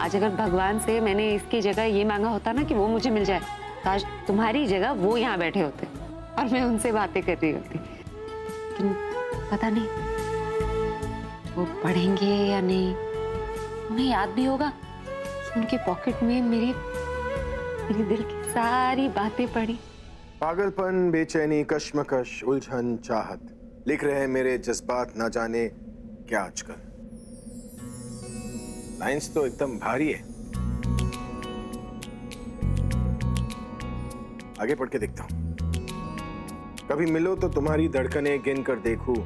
आज अगर भगवान से मैंने इसकी जगह ये मांगा होता ना कि वो मुझे मिल जाए, तो आज तुम्हारी जगह वो यहाँ बैठे होते और मैं उनसे बातें कर रही होती। लेकिन पता नहीं वो पढ़ेंगे या नहीं, उन्हें याद भी होगा कि उनके पॉकेट में मेरी दिल की सारी बातें पड़ी। पागलपन, बेचैनी, कश्मकश, उलझन, चाहत लिख रहे हैं मेरे जज्बात ना जाने क्या आजकल। लाइंस तो एकदम भारी है। आगे पढ़ के देखता हूं। कभी मिलो तो तुम्हारी धड़कनें गिन कर देखूं,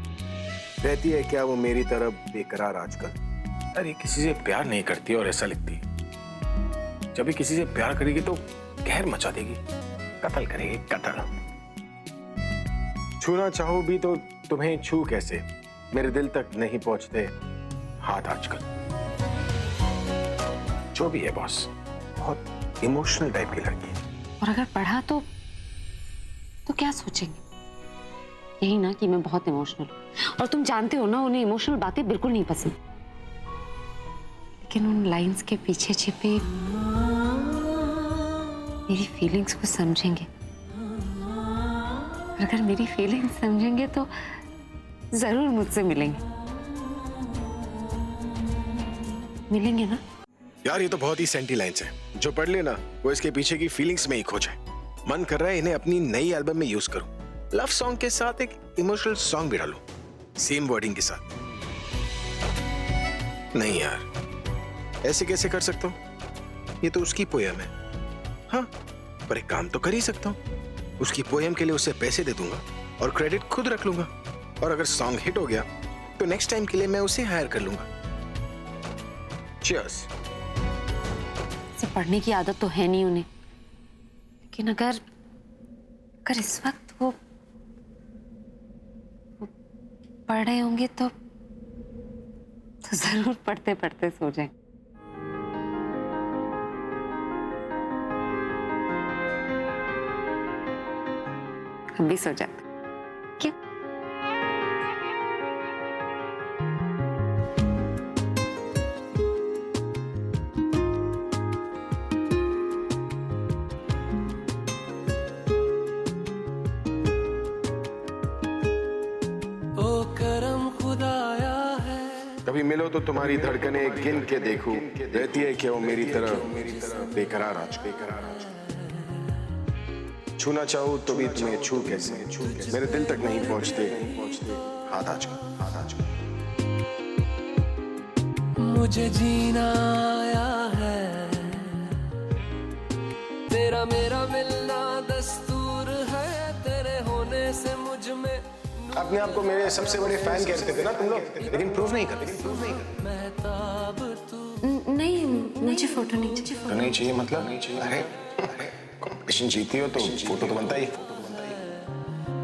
रहती है क्या वो मेरी तरफ बेकरार आजकल। अरे किसी से प्यार नहीं करती और ऐसा लिखती, जब भी किसी से प्यार करेगी तो कहर मचा देगी, कत्ल करेगी, कत्ल। छूना चाहो भी तो तुम्हें छू कैसे, मेरे दिल तक नहीं पहुंचते हाथ आजकल। जो भी है बॉस, बहुत इमोशनल टाइप की लड़की है। और अगर पढ़ा तो क्या सोचेंगे? यही ना कि मैं बहुत इमोशनल हूँ, और तुम जानते हो ना उन्हें इमोशनल बातें बिल्कुल नहीं पसंद। लेकिन उन लाइंस के पीछे छिपे मेरी फीलिंग्स को समझेंगे। अगर मेरी फीलिंग्स समझेंगे तो जरूर मुझसे मिलेंगे ना? यार ये तो बहुत ही सेंटी लाइन्स है, जो पढ़ लेना वो इसके पीछे की फीलिंग्स में ही खो जाए। मन कर रहा है इन्हें अपनी नई एल्बम में यूज करूं, लव सॉन्ग के साथ एक इमोशनल सॉन्ग भी डालूं, सेम वर्डिंग के साथ। नहीं यार, ऐसे कैसे कर सकता हूं? ये तो उसकी पोयम है। हाँ, पर एक काम तो कर ही सकता हूं, उसकी पोयम के लिए उसे पैसे दे दूंगा और क्रेडिट खुद रख लूंगा, और अगर सॉन्ग हिट हो गया तो नेक्स्ट टाइम के लिए मैं उसे हायर कर लूंगा। चीयर्स। से पढ़ने की आदत तो है नहीं उन्हें, लेकिन अगर इस वक्त वो पढ़ रहे होंगे तो जरूर पढ़ते पढ़ते सो जाए। हम भी सो जाते। क्यों? कभी मिलो तो तुम्हारी धड़कनें गिन के देखूं, रहती है क्या वो मेरी तरफ बेकरार आज। छूना चाहूं तो भी तुम्हें छू कैसे, मेरे दिल तक नहीं पहुंचते हाथ आजकल। मुझे जीना आया है, तेरा मेरा मिलना दस्तूर है, तेरे होने से मुझ में अपने आप को मेरे सबसे बड़े फैन कहते थे ना तुम लोग, लेकिन प्रूव नहीं करते। नहीं, मुझे फोटो नहीं चाहिए। तो नहीं चाहिए मतलब? अरे कंपटीशन जीती हो तो फोटो तो बनता ही।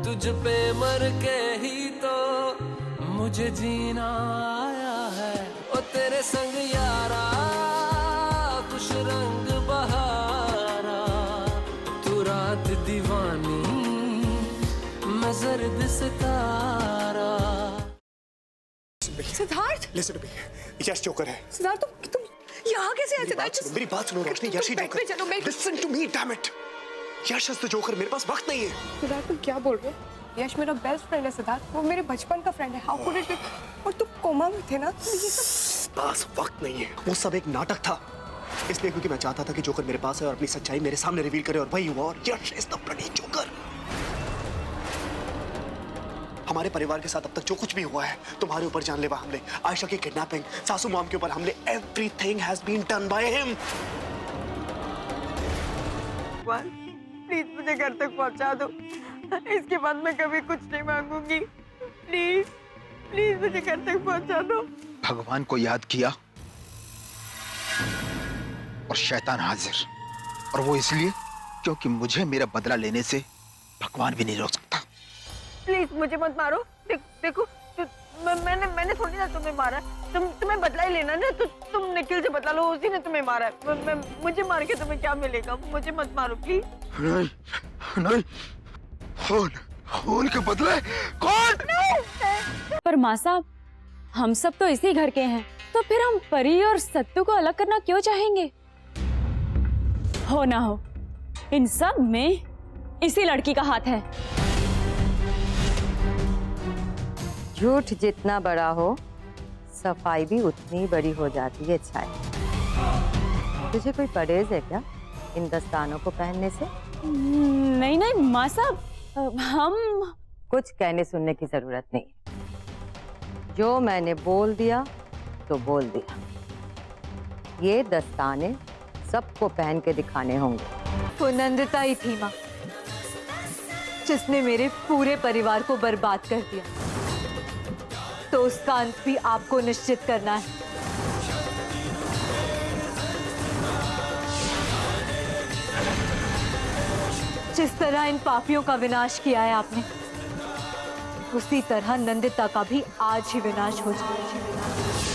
तुझ पे मर के ही तो मुझे जीना आया है, ओ तेरे संग यारा खुश रंग बहारा, तू रात दीवानी मैं जर्द सितारा। Siddharth, listen to me, Yash joker है। सिद्धार्थ तुम यहाँ कैसे आए? मेरी बात सुनो रोशनी, यश ही जोकर। चलो मैं listen to me, damn it, Yash is the joker. मेरे पास वक्त नहीं है। सिद्धार्थ तुम क्या बोल रहे हो? यश मेरा बेस्ट फ्रेंड है सिद्धार्थ, वो मेरे बचपन का फ्रेंड है। How could it be? और तुम कोमा में थे ना, तो ये सब पास वक्त नहीं है। वो सब एक नाटक था, इसलिए क्योंकि मैं चाहता था कि जोकर मेरे पास है और अपनी सच्चाई मेरे सामने रिवील करे, और वही हुआ। और यश इज द ब्लडी जोकर। हमारे परिवार के साथ अब तक जो कुछ भी हुआ है, तुम्हारे ऊपर जानलेवा हमले, आयशा की किडनैपिंग, सासू मॉम के ऊपर हमले, everything has been done by him. Please मुझे घर तक पहुंचा दो, इसके बाद मैं कभी कुछ नहीं मांगूंगी। प्लीज प्लीज मुझे घर तक पहुंचा दो। भगवान को याद किया और शैतान हाजिर, और वो इसलिए क्योंकि मुझे मेरा बदला लेने से भगवान भी नहीं रोक सकता। प्लीज मुझे मत मारो। देखो मैंने थोड़ी ना तुम्हें मारा, तुम्हें बदला ही लेना ना, तो तुम निखिल से बदला लो, उसी ने तुम्हें मारा है। मुझे मार के तुम्हें क्या मिलेगा? मुझे मत मारो प्लीज। नहीं, खून के बदले कौन? पर माँ साहब, हम सब तो इसी घर के हैं, तो फिर हम परी और सत्तू को अलग करना क्यों चाहेंगे? हो ना हो, इन सब में इसी लड़की का हाथ है। झूठ जितना बड़ा हो, सफाई भी उतनी बड़ी हो जाती है छाया। तुझे कोई परहेज है क्या इन दस्तानों को पहनने से? नहीं नहीं माँ साहब, हम कुछ कहने सुनने की जरूरत नहीं। जो मैंने बोल दिया तो बोल दिया। ये दस्ताने सबको पहन के दिखाने होंगे। वो नंदिता ही थी माँ, जिसने मेरे पूरे परिवार को बर्बाद कर दिया। तो उसका अंत भी आपको निश्चित करना है। जिस तरह इन पापियों का विनाश किया है आपने, उसी तरह नंदिता का भी आज ही विनाश हो जाए।